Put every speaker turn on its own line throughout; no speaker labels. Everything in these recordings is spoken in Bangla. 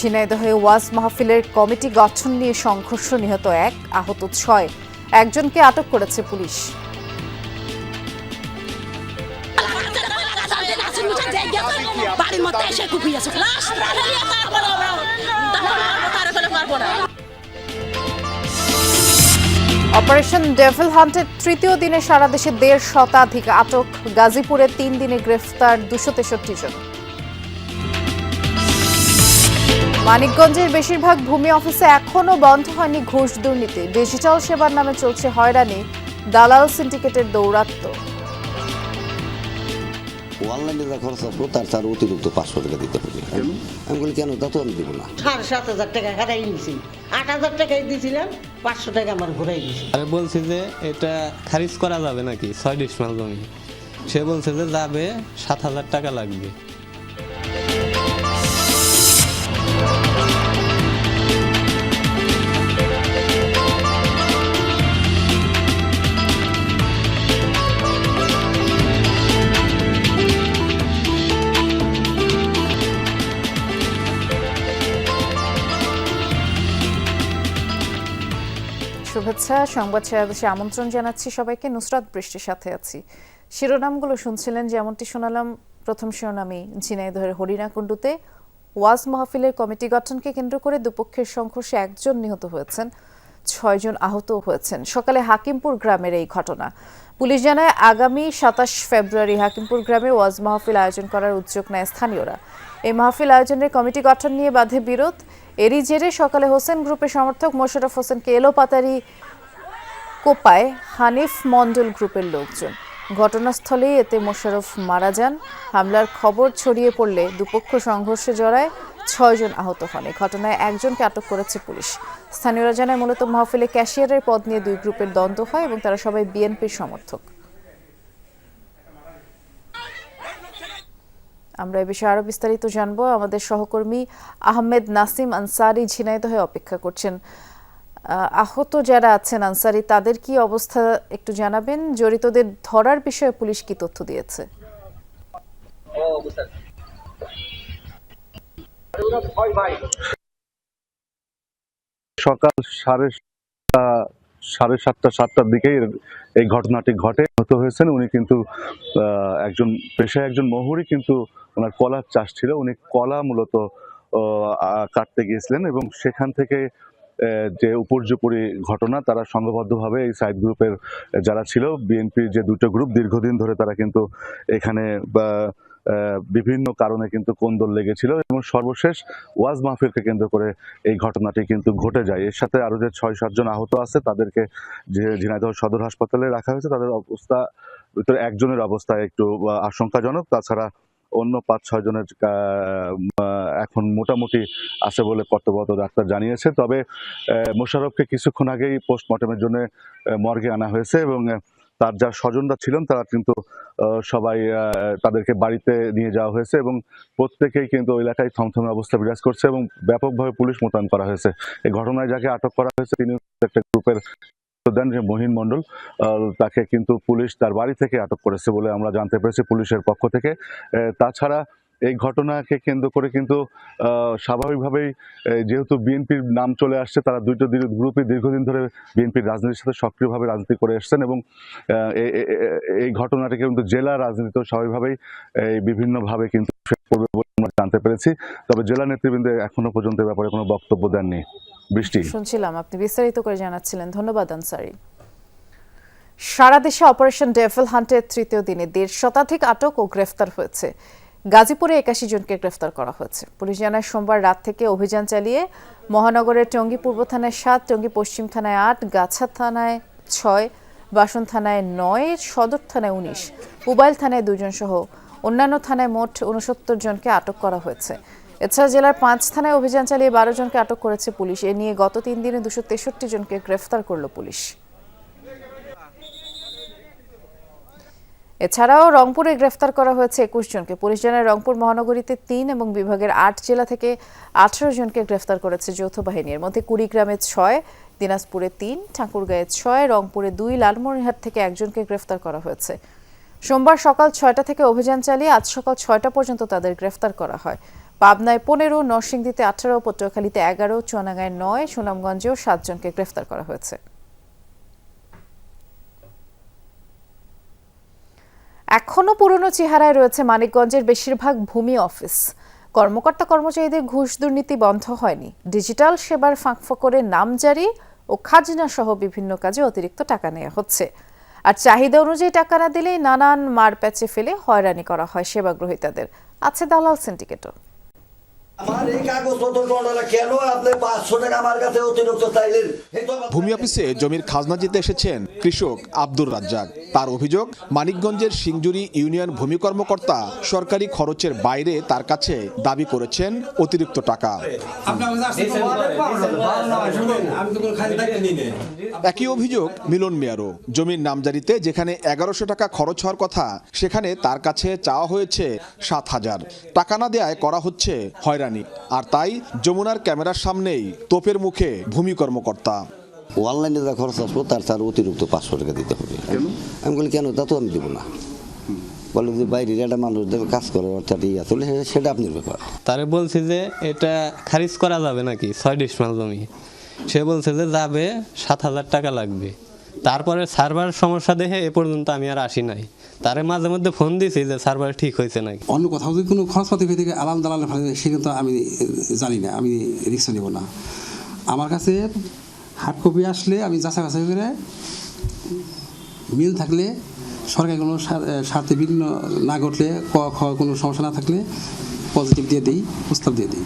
ঝিনাইদহে ওয়াজ মাহফিলের কমিটি গঠন নিয়ে সংঘর্ষ, নিহত 1, আহত 6। একজনকে আটক করেছে পুলিশ। অপারেশন ডেভিল হান্টের তৃতীয় দিনে সারা দেশে 1.5 শতাধিক আটক। গাজীপুরে 3 দিনে গ্রেফতার 263 জন। মানিকগঞ্জের বেশিরভাগ ভূমি অফিসে এখনো বন্ধ হয়নি ঘুষ দুর্নীতি। ডিজিটাল সেবার নামে চলছে হয়রানি, দালাল সিন্ডিকেটের দৌরাত্ম্য।
অনলাইনে যা খরচ আসবো তার অতিরিক্ত 500 টাকা দিতে হবে। আমি বলি কেন, তা তো আমি দিব না।
7,500 টাকা হারাই নিয়েছি, 8,000 টাকাই দিয়েছিলাম, 500 টাকা আমার ঘুরাই দিয়েছি।
আরে বলছি যে এটা খারিজ করা যাবে নাকি 6 ডিসমাল জমি, সে বলছে যে যাবে 7,000 টাকা লাগবে।
শুভেচ্ছা। সংবাদ শেয়ারে আমন্ত্রণ জানাচ্ছি সবাইকে। নুসরাত বৃষ্টির সাথে আছি। শিরোনামগুলো শুনছিলেন, যেমনটি শোনালাম। প্রথম শিরোনামে ঝিনাইদহের হরিণাকুণ্ডুতে ওয়াজ মাহফিলের কমিটি গঠনকে কেন্দ্র করে দুপক্ষের সংঘর্ষে 1 জন নিহত হয়েছেন, 6 জন আহত হয়েছেন। সকালে হাকিমপুর গ্রামের এই ঘটনা। পুলিশ জানায় আগামী 27 ফেব্রুয়ারি হাকিমপুর গ্রামে ওয়াজ মাহফিল আয়োজন করার উদ্যোগ নেয় স্থানীয়রা। এই মাহফিল আয়োজনের কমিটি গঠন নিয়ে বাধে বিরোধ। এরই জেরে সকালে হোসেন গ্রুপের সমর্থক মোশাররফ হোসেনকে এলোপাতাড়ি কোপায় হানিফ মণ্ডল গ্রুপের লোকজন। ঘটনাস্থলেই এতে মোশাররফ মারা যান। হামলার খবর ছড়িয়ে পড়লে দুপক্ষ সংঘর্ষে জড়ায়, 6 জন আহত হন। এই ঘটনায় 1 জনকে আটক করেছে পুলিশ। স্থানীয়রা জানায় মূলত মাহফিলে ক্যাশিয়ারের পদ নিয়ে 2 গ্রুপের দ্বন্দ্ব হয় এবং তারা সবাই বিএনপির সমর্থক। আমরা এ বিষয়ে আরো বিস্তারিত জানবো। আমাদের সহকর্মী আহমেদ নাসিম আনসারি ঝিনাইদহে অপেক্ষা করছেন। আহত যারা আছেন আনসারি, তাদের কি অবস্থা একটু জানাবেন? জড়িতদের ধরার বিষয়ে পুলিশ কি তথ্য দিয়েছে?
সকাল 7:30-7টার দিকে এই ঘটনাটি ঘটে। আহত হয়েছেন উনি কিন্তু পেশায় একজন মহুরি, কিন্তু ওনার কলার চাষ ছিল। উনি কলা মূলত কাটতে গিয়েছিলেন এবং সেখান থেকে যে উপর্যুপরি ঘটনা, তারা সংঘবদ্ধভাবে এই সাইড গ্রুপের যারা ছিল, বিএনপির যে 2টো গ্রুপ, দীর্ঘদিন ধরে তারা কিন্তু এখানে বিভিন্ন কারণে কিন্তু কোন্দল লেগেছিল এবং সর্বশেষ ওয়াজ মাহফিলকে কেন্দ্র করে এই ঘটনাটি কিন্তু ঘটে যায়। এর সাথে আরো যে 6-7 জন আহত আছে তাদেরকে যে ঝিনাইদহ সদর হাসপাতালে রাখা হয়েছে। তাদের অবস্থা, ভিতরে একজনের অবস্থা একটু আশঙ্কাজনক। তাছাড়া অন্য 5-6 জনের এখন মোটামুটি আছে বলে কর্তব্যরত ডাক্তার জানিয়েছে। তবে মোশাররফকে কিছুক্ষণ আগেই পোস্টমর্টমের জন্য মর্গে আনা হয়েছে এবং তার যা স্বজনরা ছিলেন তারা কিন্তু সবাই তাদেরকে বাড়িতে নিয়ে যাওয়া হয়েছে এবং প্রত্যেকেই কিন্তু ওই এলাকায় থমথমে অবস্থা বিরাজ করছে এবং ব্যাপকভাবে পুলিশ মোতায়েন করা হয়েছে। এই ঘটনায় যাকে আটক করা হয়েছে তিনি একটা গ্রুপের দেন, যে মহিন মণ্ডল, তাকে কিন্তু পুলিশ তার বাড়ি থেকে আটক করেছে বলে আমরা জানতে পেরেছি পুলিশের পক্ষ থেকে। তাছাড়া এই ঘটনাকে কেন্দ্র করে কিন্তু স্বাভাবিকভাবেই যেহেতু বিএনপির নাম চলে আসছে, তারা 2টো গ্রুপই দীর্ঘদিন ধরে বিএনপির রাজনীতির সাথে সক্রিয়ভাবে রাজনীতি করে এসছেন এবং এই ঘটনাটাকে কিন্তু জেলা রাজনীতিতেও স্বাভাবিকভাবেই বিভিন্নভাবে কিন্তু পড়বে বলে আমরা জানতে পেরেছি। তবে জেলা নেতৃবৃন্দ এখনো পর্যন্ত ব্যাপারে কোনো বক্তব্য দেননি। বৃষ্টি
শুনছিলাম, আপনি বিস্তারিত করে জানাচ্ছিলেন। ধন্যবাদ আনসারি। সারা দেশে অপারেশন ডেভিল হান্টের তৃতীয় দিনে 1.5 শতাধিক আটক ও গ্রেফতার হয়েছে। গাজীপুরে 81 জনকে গ্রেফতার করা হয়েছে। পুলিশ জানায় সোমবার রাত থেকে অভিযান চালিয়ে মহানগরের টঙ্গী পূর্ব থানায় 7, টঙ্গী পশ্চিম থানায় 8, গাছা থানায় 6, বাসন থানায় 9, সদর থানায় 19, পুবাইল থানায় 2 জন সহ অন্যান্য থানায় মোট 69 জনকে আটক করা হয়েছে। এছাড়া জেলার 5 থানায় অভিযান চালিয়ে 12 জনকে আটক করেছে পুলিশ। এ নিয়ে গত 3 দিনে 263 জনকে গ্রেফতার করল পুলিশ। এছাড়াও রংপুরে গ্রেফতার করা হয়েছে 21 জনকে। পুলিশ জানায় রংপুর মহানগরীতে 3 এবং বিভাগের 8 জেলা থেকে 18 জনকে গ্রেফতার করেছে যৌথ বাহিনীর মধ্যে কুড়িগ্রামে 6, দিনাজপুরে 3, ঠাকুরগাঁয়ে 6, রংপুরে 2, লালমনিরহাট থেকে 1 জনকে গ্রেফতার করা হয়েছে। সোমবার সকাল 6টা থেকে অভিযান চালিয়ে আজ সকাল 6টা পর্যন্ত তাদের গ্রেফতার করা হয়। পাবনায় 15, নরসিংদীতে 18, পটুয়াখালীতে 11, চুয়াডাঙ্গায় 9, সুনামগঞ্জেও 7 জনকে গ্রেফতার করা হয়েছে। এখনো পুরনো চেহারায় রয়েছে মানিকগঞ্জের বেশিরভাগ ভূমি অফিস। কর্মকর্তা কর্মচারীদের ঘুষ দুর্নীতি বন্ধ হয়নি। ডিজিটাল সেবার ফাঁকফোকরে নামজারি ও খাজনা সহ বিভিন্ন কাজে অতিরিক্ত টাকা নেওয়া হচ্ছে। আর চাহিদা অনুযায়ী টাকা না দিলেই নানান মারপ্যাচে ফেলে হয়রানি করা হয় সেবাগ্রহীতাদের। আছে দালাল সিন্ডিকেটও।
আমার এই কাগজপত্র কেন আপনি 500 টাকা আমার কাছে অতিরিক্ত চাইলেন?
ভূমি অফিসে জমির খাজনা দিতে এসেছেন কৃষক আব্দুর রাজ্জাক। তার অভিযোগ, মানিকগঞ্জের সিংজুরি ইউনিয়ন ভূমি কর্মকর্তা সরকারি খরচের বাইরে তার কাছে দাবি করেছেন অতিরিক্ত টাকা। একই অভিযোগ মিলন মিয়ারও। জমির নামজারিতে যেখানে 1100 টাকা খরচ হওয়ার কথা, সেখানে তার কাছে চাওয়া হয়েছে 7000 টাকা। না দেয়ায় করা হচ্ছে হয়রানি। আর তাই যমুনার ক্যামেরার সামনেই তোপের মুখে ভূমি কর্মকর্তা।
অনলাইনে যা খরচ আসবো তার অতিরিক্ত 500 টাকা দিতে হবে। আমি বলি কেন, তা তো আমি দেবো না। বলে যে বাইরের একটা মানুষ দেবে কাজ করে, অর্থাৎ আসলে সেটা আপনার ব্যাপার।
তারে বলছি যে এটা খারিজ করা যাবে নাকি 6 ডিসমাল জমি। সে বলছে যে যাবে, 7000 টাকা লাগবে। তারপরে সার্ভার সমস্যা দেখে এ পর্যন্ত আমি আর আসি নাই। তারে মাঝে মধ্যে ফোন দিয়েছি যে সার্ভার ঠিক হয়েছে নাকি।
অন্য কোথাও যদি কোনো খরচপাতি হয়ে থেকে আলাম দালালের ফলে সেটা তো আমি জানি না, আমি রিস্ক নেব না। আমার কাছে হার্ড কপি আসলে আমি যাচাই বাছাই করে মিল থাকলে, সরকারি কোনো স্বার্থে বিঘ্ন না ঘটলে, কোনো সমস্যা না থাকলে পজিটিভ দিয়ে দিই, প্রস্তাব দিয়ে দিই।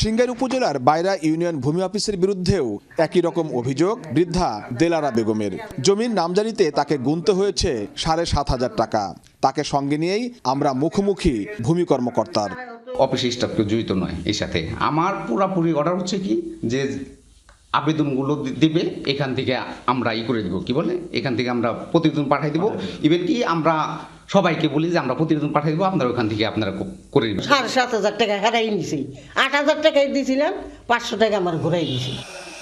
সিংগাইর উপজেলার বাইরা ইউনিয়ন ভূমি অফিসের বিরুদ্ধেও একই রকম অভিযোগ বৃদ্ধা দেলারা বেগমের। জমির নামজারিতে তাকে গুনতে হয়েছে 7500 টাকা। তাকে সঙ্গে নিয়েই আমরা মুখোমুখি ভূমি কর্মকর্তার।
অফিস স্টাফ কেউ জড়িত নয় এর সাথে। আমার পুরাপুরি অর্ডার হচ্ছে কি, যে আবেদনগুলো দিবে, এখান থেকে আমরা করে দিব, কি বলে, এখান থেকে আমরা প্রতিবেদন পাঠাই দিব। ইভেন কি আমরা সবাইকে বলি যে আমরা প্রতিবেদন পাঠাই দিব, আপনারা ওখান থেকে আপনারা করে নেবেন।
7,500 টাকা হারাই নিছি। 8,000 টাকাই দিয়েছিলাম, 500 টাকা আমার ঘুরাই দিয়েছি।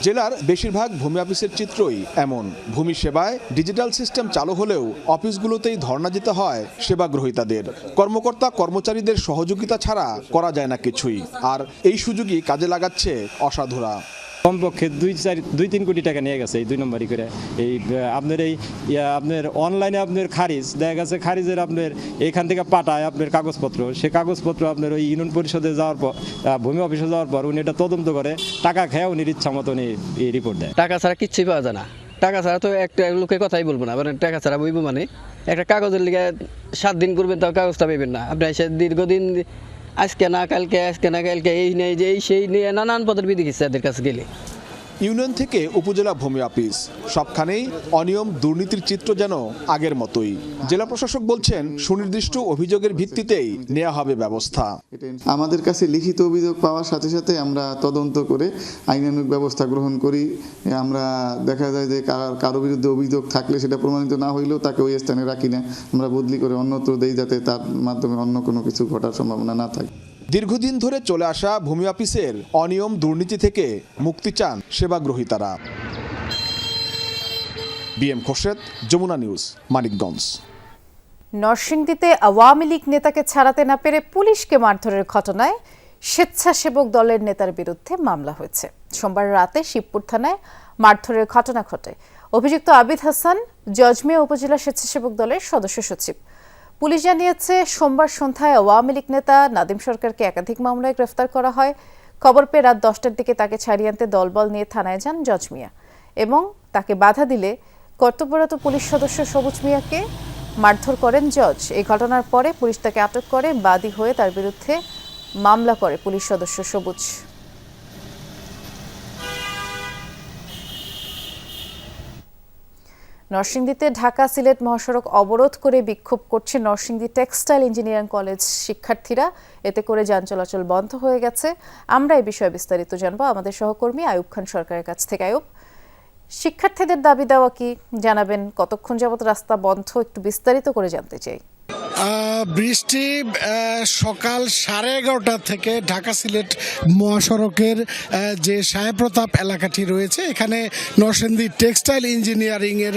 জেলার বেশিরভাগ ভূমি অফিসের চিত্রই এমন। ভূমি সেবায় ডিজিটাল সিস্টেম চালু হলেও অফিসগুলোতেই ধর্ণা দিতে হয় সেবাগ্রহীতাদের। কর্মকর্তা কর্মচারীদের সহযোগিতা ছাড়া করা যায় না কিছুই। আর এই সুযোগই কাজে লাগাচ্ছে অসাধুরা।
কমপক্ষে 2-3 কোটি টাকা নিয়ে গেছে এই 2 নম্বরই করে। এই আপনার আপনার অনলাইনে আপনার খারিজ দেখা গেছে, খারিজের আপনার এখান থেকে পাঠায় আপনার কাগজপত্র, সে কাগজপত্র আপনার ওই ইউনিয়ন পরিষদে যাওয়ার পর, ভূমি অফিসে যাওয়ার পর উনি এটা তদন্ত করে, টাকা খেয়ে উনি ইচ্ছা মতন এই রিপোর্ট দেয়।
টাকা ছাড়া কিচ্ছুই পাওয়া যায় না। টাকা ছাড়া তো একটা লোকের কথাই বলবো না, মানে টাকা ছাড়া বইব মানে একটা কাগজের লিগে 7 দিন করবেন, তাও কাগজটা পাইবেন না। আপনি এসে দীর্ঘদিন আজকে না কালকে, আজকে না কালকে, এই নেই যে এই সেই নিয়ে নানান পদের বিধি গেছে এদের কাছে গেলে।
ইউনিয়ন থেকে উপজেলা ভূমি অফিস সবখানেই অনিয়ম দুর্নীতির চিত্র যেন আগের মতোই। জেলা প্রশাসক বলছেন, সুনির্দিষ্ট অভিযোগের ভিত্তিতেই নেওয়া হবে ব্যবস্থা।
আমাদের কাছে লিখিত অভিযোগ পাওয়ার সাথে সাথে আমরা তদন্ত করে আইনানুগ ব্যবস্থা গ্রহণ করি। আমরা দেখা যায় যে কারো বিরুদ্ধে অভিযোগ থাকলে সেটা প্রমাণিত না হইলেও তাকে ওই স্থানে রাখি না, আমরা বদলি করে অন্যত্র দেই, যাতে তার মাধ্যমে অন্য কোনো কিছু ঘটার সম্ভাবনা না থাকে।
দীর্ঘদিন ধরে চলে আসা ভূমি অফিসের অনিয়ম দুর্নীতি থেকে মুক্তি চান সেবাগ্রহীতারা। BM Khorshed, Jamuna news, Manikganj.
নরসিংদীতে আওয়ামী লীগ নেতাকে ছাড়াতে না পেরে পুলিশকে মারধরের ঘটনায় স্বেচ্ছাসেবক দলের নেতার বিরুদ্ধে মামলা হয়েছে। সোমবার রাতে শিবপুর থানায় মারধরের ঘটনা ঘটে। অভিযুক্ত আবিদ হাসান জজমিয়া উপজেলা স্বেচ্ছাসেবক দলের সদস্য সচিব। পুলিশ জানিয়েছে, সোমবার সন্ধ্যায় আওয়ামী লীগ নেতা নাদিম সরকারকে একাধিক মামলায় গ্রেফতার করা হয়। খবর পেয়ে রাত 10টার দিকে তাকে ছাড়িয়ে আনতে দলবল নিয়ে থানায় যান জজ মিয়া এবং তাকে বাধা দিলে কর্তব্যরত পুলিশ সদস্য সবুজ মিয়াকে মারধর করেন জজ। এই ঘটনার পরে পুলিশ তাকে আটক করে বাদী হয়ে তার বিরুদ্ধে মামলা করে পুলিশ সদস্য সবুজ। নরসিংদীতে ঢাকা সিলেট মহাসড়ক অবরোধ করে বিক্ষোভ করছে নরসিংদী টেক্সটাইল ইঞ্জিনিয়ারিং কলেজ শিক্ষার্থীরা। এতে করে যান চলাচল বন্ধ হয়ে গেছে। আমরা এই বিষয়ে বিস্তারিত জানবো আমাদের সহকর্মী আয়ুব খান সরকারের কাছ থেকে। আয়ুব, শিক্ষার্থীদের দাবি দেওয়া কি জানাবেন? কতক্ষণ যাবত রাস্তা বন্ধ, একটু বিস্তারিত করে জানতে চাই।
বৃষ্টি সকাল 11:30 থেকে ঢাকা সিলেট মহাসড়কের যে সাহেবপ্রতাপ এলাকাটি রয়েছে, এখানে নরসিংদী টেক্সটাইল ইঞ্জিনিয়ারিংয়ের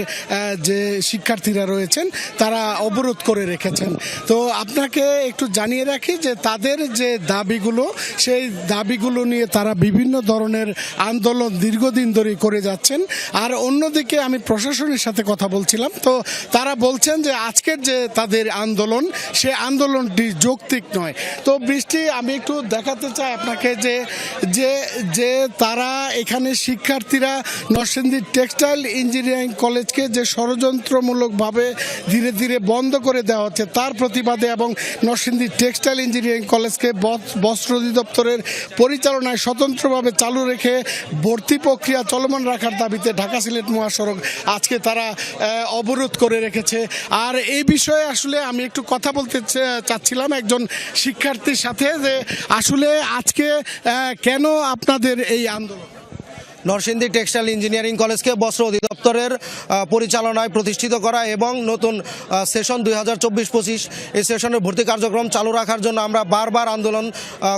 যে শিক্ষার্থীরা রয়েছেন তারা অবরোধ করে রেখেছেন। তো আপনাকে একটু জানিয়ে রাখি যে তাদের যে দাবিগুলো, সেই দাবিগুলো নিয়ে তারা বিভিন্ন ধরনের আন্দোলন দীর্ঘদিন ধরে করে যাচ্ছেন। আর অন্যদিকে আমি প্রশাসনের সাথে কথা বলছিলাম, তো তারা বলছেন যে আজকের যে তাদের আন্দোলন, সে আন্দোলনটি যৌক্তিক নয়। তো বৃষ্টি, আমি একটু দেখাতে চাই আপনাকে যে যে যে তারা এখানে শিক্ষার্থীরা নরসিংদী টেক্সটাইল ইঞ্জিনিয়ারিং কলেজকে যে ষড়যন্ত্রমূলকভাবে ধীরে ধীরে বন্ধ করে দেওয়া হচ্ছে তার প্রতিবাদে এবং নরসিংদী টেক্সটাইল ইঞ্জিনিয়ারিং কলেজকে বস্ত্র অধিদপ্তরের পরিচালনায় স্বতন্ত্রভাবে চালু রেখে ভর্তি প্রক্রিয়া চলমান রাখার দাবিতে ঢাকা সিলেট মহাসড়ক আজকে তারা অবরোধ করে রেখেছে। আর এই বিষয়ে আসলে আমি একটু কথা বলতে চাচ্ছিলাম একজন শিক্ষার্থীর সাথে, যে আসলে আজকে কেন আপনাদের এই আন্দোলন?
নরসিংদী টেক্সটাইল ইঞ্জিনিয়ারিং কলেজকে বস্ত্র অধিদপ্তরের পরিচালনায় প্রতিষ্ঠিত করা এবং নতুন সেশন 2024-25 এই সেশনের ভর্তি কার্যক্রম চালু রাখার জন্য আমরা বারবার আন্দোলন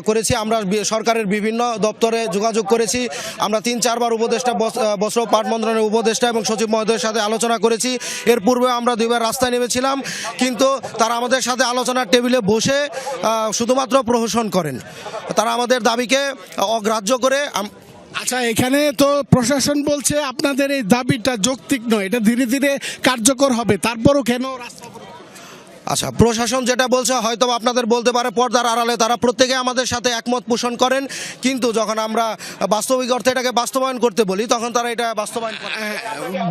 করেছি। আমরা সরকারের বিভিন্ন দপ্তরে যোগাযোগ করেছি। আমরা 3-4 বার উপদেষ্টা, বস্ত্র পাট মন্ত্রণালয়ের উপদেষ্টা এবং সচিব মহোদয়ের সাথে আলোচনা করেছি। এর পূর্বে আমরা 2 বার রাস্তায় নেমেছিলাম, কিন্তু তারা আমাদের সাথে আলোচনার টেবিলে বসে শুধুমাত্র প্রহসন করেন। তারা আমাদের দাবিকে অগ্রাহ্য করে।
আচ্ছা, এখানে তো প্রশাসন বলছে আপনাদের এই দাবিটা যৌক্তিক নয়, এটা ধীরে ধীরে কার্যকর হবে, তারপরও কেন রাস্তা?
আচ্ছা, প্রশাসন যেটা বলছে হয়তো আপনাদের বলতে পারে পর্দার আড়ালে, তারা প্রত্যেকে আমাদের সাথে একমত পোষণ করেন, কিন্তু যখন আমরা বাস্তবিক অর্থে এটাকে বাস্তবায়ন করতে বলি তখন তারা এটা বাস্তবায়ন করে।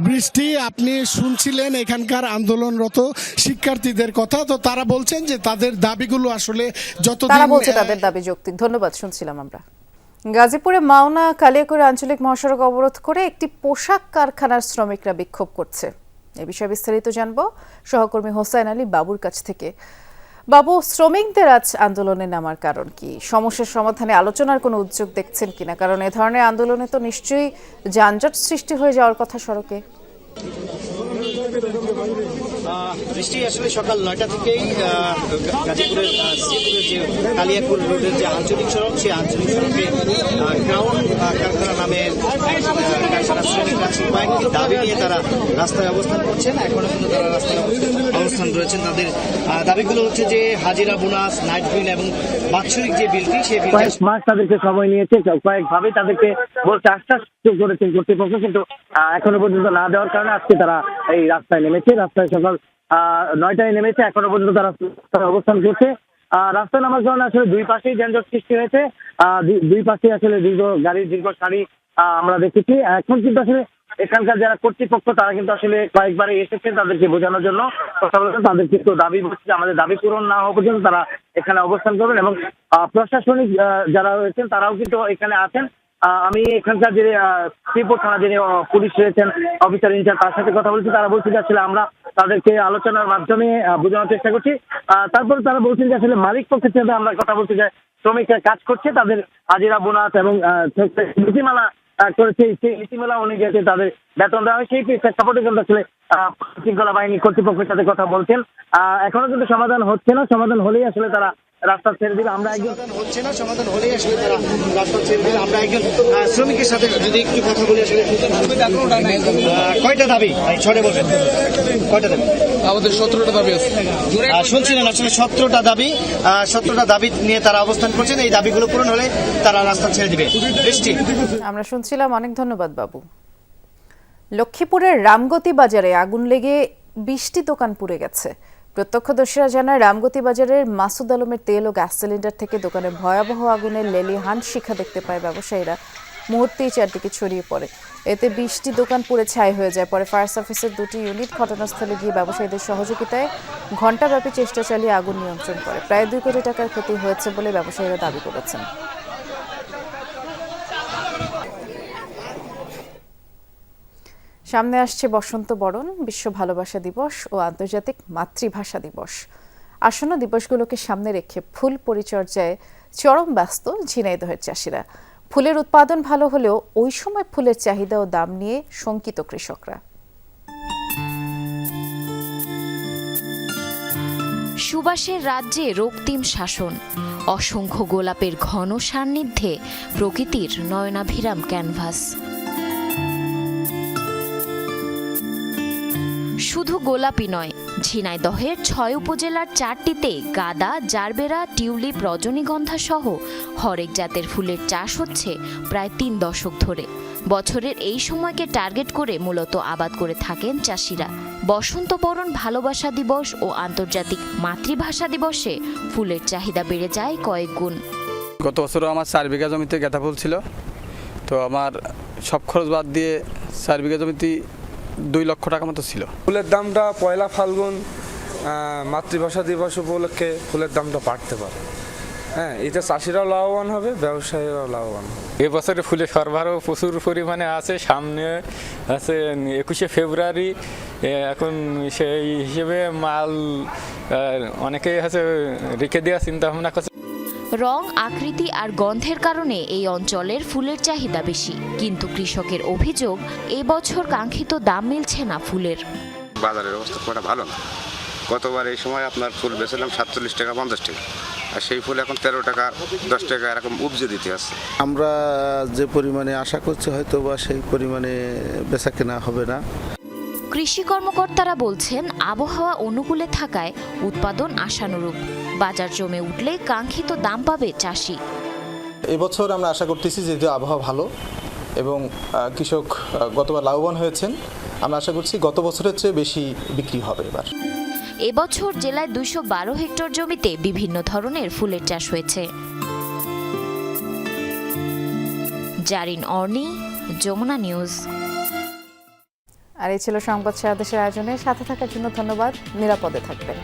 বৃষ্টি, আপনি শুনছিলেন এখানকার আন্দোলনরত শিক্ষার্থীদের কথা, তো তারা বলছেন যে তাদের দাবিগুলো আসলে
তারা বলছে তাদের দাবি যৌক্তিক। ধন্যবাদ, শুনছিলাম আমরা। গাজীপুরে মাওনা কালিয়াকৈর আঞ্চলিক মহাসড়ক অবরোধ করে একটি পোশাক কারখানার শ্রমিকরা বিক্ষোভ করছে। এ বিষয়ে বিস্তারিত জানবো সহকর্মী হোসাইন আলী বাবুর কাছ থেকে। বাবু, শ্রমিকদের আজ আন্দোলনে নামার কারণ কি? সমস্যার সমাধানে আলোচনার কোনো উদ্যোগ দেখছেন কিনা? কারণ এ ধরনের আন্দোলনে তো নিশ্চয়ই যানজট সৃষ্টি হয়ে যাওয়ার কথা সড়কে।
বৃষ্টি, আসলে সকাল 9টা থেকেই গাজীপুরের যে কালিয়াকুর রোডের যে আঞ্চলিক সড়ক, সেই আঞ্চলিক সড়কে ক্রাউন কারখানা নামে কারখানা শ্রমিকরা কয়েকটি দাবি নিয়ে তারা রাস্তায় অবস্থান করছেন। এখনো কিন্তু তারা রাস্তায় অবস্থান রয়েছেন। তাদের দাবিগুলো হচ্ছে যে হাজিরা, বোনাস, নাইট বিল এবং বাৎসরিক যে বিলটি, সেই বিল।
কয়েক মাস তাদেরকে সময় নিয়েছে, কয়েকভাবে তাদেরকে বলতে আশ্বাস করেছেন কর্তৃপক্ষ, কিন্তু এখনো পর্যন্ত না দেওয়ার কারণে আজকে তারা এই রাস্তায় নেমেছে। রাস্তায় সকাল 9টায় নেমেছে, এখনো পর্যন্ত তারা অবস্থান করছে। রাস্তায় নামার কারণে আসলে দুই পাশেই যানজট সৃষ্টি হয়েছে। দুই পাশে আসলে গাড়ির দীর্ঘ সারি আমরা দেখেছি। এখন কিন্তু আসলে এখানকার যারা কর্তৃপক্ষ তারা কিন্তু আসলে কয়েকবারে এসেছে তাদেরকে বোঝানোর জন্য, কথা বলেছেন। তাদের কিন্তু দাবি হচ্ছে আমাদের দাবি পূরণ না হওয়া পর্যন্ত তারা এখানে অবস্থান করবেন এবং প্রশাসনিক যারা রয়েছেন তারাও কিন্তু এখানে আছেন। আমি এখানকার যে শ্রীপুর থানা যিনি পুলিশ রয়েছেন, অফিসার ইনচার্জ, তার সাথে কথা বলছি। তারা বলছে যে আসলে আমরা তাদেরকে আলোচনার মাধ্যমে বোঝানোর চেষ্টা করছি। তারপর তারা বলছেন যে আসলে মালিক পক্ষের সাথে আমরা কথা বলছি যে শ্রমিকরা কাজ করছে, তাদের হাজিরা, বোনাস এবং নীতিমালা করেছে, সেই নীতিমালা অনুযায়ী তাদের বেতন দেওয়া হয়। সেই প্রেক্ষাপটে কিন্তু আসলে শৃঙ্খলা বাহিনী কর্তৃপক্ষের সাথে কথা বলছেন। এখনো কিন্তু সমাধান হচ্ছে না। সমাধান হলেই আসলে তারা রাস্তা ছেড়ে দিলে আমরা একজন
হচ্ছে না, সমাধান হলেই আসলে তারা রাস্তা ছেড়ে দিলে আমরা একজন শ্রমিকের সাথে যদি একটু কথা বলি। আসলে কয়টা দাবি ছড়ে বলবেন? কয়টা দাবি?
আমাদের 17টা দাবি আছে।
শুনছিলেন, আসলে 17টা দাবি, 17টা দাবি নিয়ে তারা অবস্থান করছেন। এই দাবিগুলো পূরণ হলে তারা রাস্তা ছেড়ে দিবে। বৃষ্টি,
আমরা শুনছিলাম। অনেক ধন্যবাদ বাবু। লক্ষ্মীপুরের রামগতি বাজারে আগুন লেগে 20টি দোকান পুড়ে গেছে। প্রত্যক্ষদর্শীরা জানায় রামগতি বাজারের মাসুদ আলমের তেল ও গ্যাস সিলিন্ডার থেকে দোকানে ভয়াবহ আগুনের লেলিহান শিখা দেখতে পায় ব্যবসায়ীরা। মুহূর্তেই চারদিকে ছড়িয়ে পড়ে। এতে 20টি দোকান পুড়ে ছাই হয়ে যায়। পরে ফায়ার সার্ভিসের 2টি ইউনিট ঘটনাস্থলে গিয়ে ব্যবসায়ীদের সহযোগিতায় ঘণ্টাব্যাপী চেষ্টা চালিয়ে আগুন নিয়ন্ত্রণ করে। প্রায় 2 কোটি টাকার ক্ষতি হয়েছে বলে ব্যবসায়ীরা দাবি করেছেন। সামনে আসছে বসন্ত বরণ, বিশ্ব ভালোবাসা দিবস ও আন্তর্জাতিক মাতৃভাষা দিবস। আসন্ন দিবসগুলোকে সামনে রেখে ফুল পরিচর্যায় চরম ব্যস্ত ঝিনাইদহের চাষিরা। ফুলের উৎপাদন ভালো হলেও ওই সময় ফুলের চাহিদা ও দাম নিয়ে শঙ্কিত কৃষকরা।
সুবাসের রাজ্যে রক্তিম শাসন, অসংখ্য গোলাপের ঘন সান্নিধ্যে প্রকৃতির নয়নাভিরাম ক্যানভাস। শুধু গোলাপই নয়, ঝিনাইদহের ৬ উপজেলার ৪টিতে গাঁদা, জারবেরা, টিউলিপ, রজনীগন্ধা সহ হরেক জাতের ফুলের চাষ হচ্ছে প্রায় ৩ দশক ধরে। বছরের এই সময়কে টার্গেট করে মূলত আবাদ করে থাকেন চাষিরা। বসন্ত বরণ ভালোবাসা দিবস ও আন্তর্জাতিক মাতৃভাষা দিবসে ফুলের চাহিদা বেড়ে যায় কয়েক গুণ।
গত বছরও আমার 4 বিঘা জমিতে গাঁদা ফুল ছিল, তো আমার সব খরচ বাদ দিয়ে 4 বিঘা জমিতে 2 লক্ষ টাকা মতো ছিল।
ফুলের দামটা পয়লা ফাল্গুন মাতৃভাষা দিবস উপলক্ষে ফুলের দামটা বাড়তে পারে। হ্যাঁ, এতে চাষিরাও লাভবান হবে, ব্যবসায়ীরাও লাভবান হবে।
এবছরে ফুলের সরবরাহ প্রচুর পরিমাণে আছে। সামনে আছে 21শে ফেব্রুয়ারি, এখন সেই হিসেবে মাল অনেকেই আছে রেখে দেওয়ার চিন্তা ভাবনা করছে।
রং, আকৃতি আর গন্ধের কারণে এই অঞ্চলের ফুলের চাহিদা বেশি, কিন্তু কৃষকের অভিযোগ এবছর কাঙ্ক্ষিত দাম মিলছে না ফুলের।
বাজারের অবস্থা খুব ভালো না। গতবার এই সময় আপনার ফুল বেচলাম 47 টাকা 50 টাকা, আর সেই ফুল এখন 13 টাকা 10 টাকা এরকম উপজে দিতে আছে।
আমরা যে পরিমাণে আশা করছি হয়তো বা সেই পরিমাণে বেচা কেনা হবে না।
কৃষি কর্মকর্তারা বলছেন, আবহাওয়া অনুকূলে থাকায় উৎপাদন আশানুরূপ। বাজার জমে উঠলে কাঙ্ক্ষিত দাম পাবে চাষি।
এবছর আমরা আশা করতেছি যেহেতু আবহাওয়া ভালো এবং কৃষক গতবার লাভবান হয়েছেন, আমরা আশা করছি গত বছরের চেয়ে বেশি বিক্রি হবে এবার।
এবছর জেলায় 212 হেক্টর জমিতে বিভিন্ন ধরনের ফুলের চাষ হয়েছে। জারিন অর্নি, যমুনা নিউজ।
আর এই ছিল সংবাদ সারা দেশের আয়োজনে। সাথে থাকার জন্য ধন্যবাদ। নিরাপদে থাকবেন।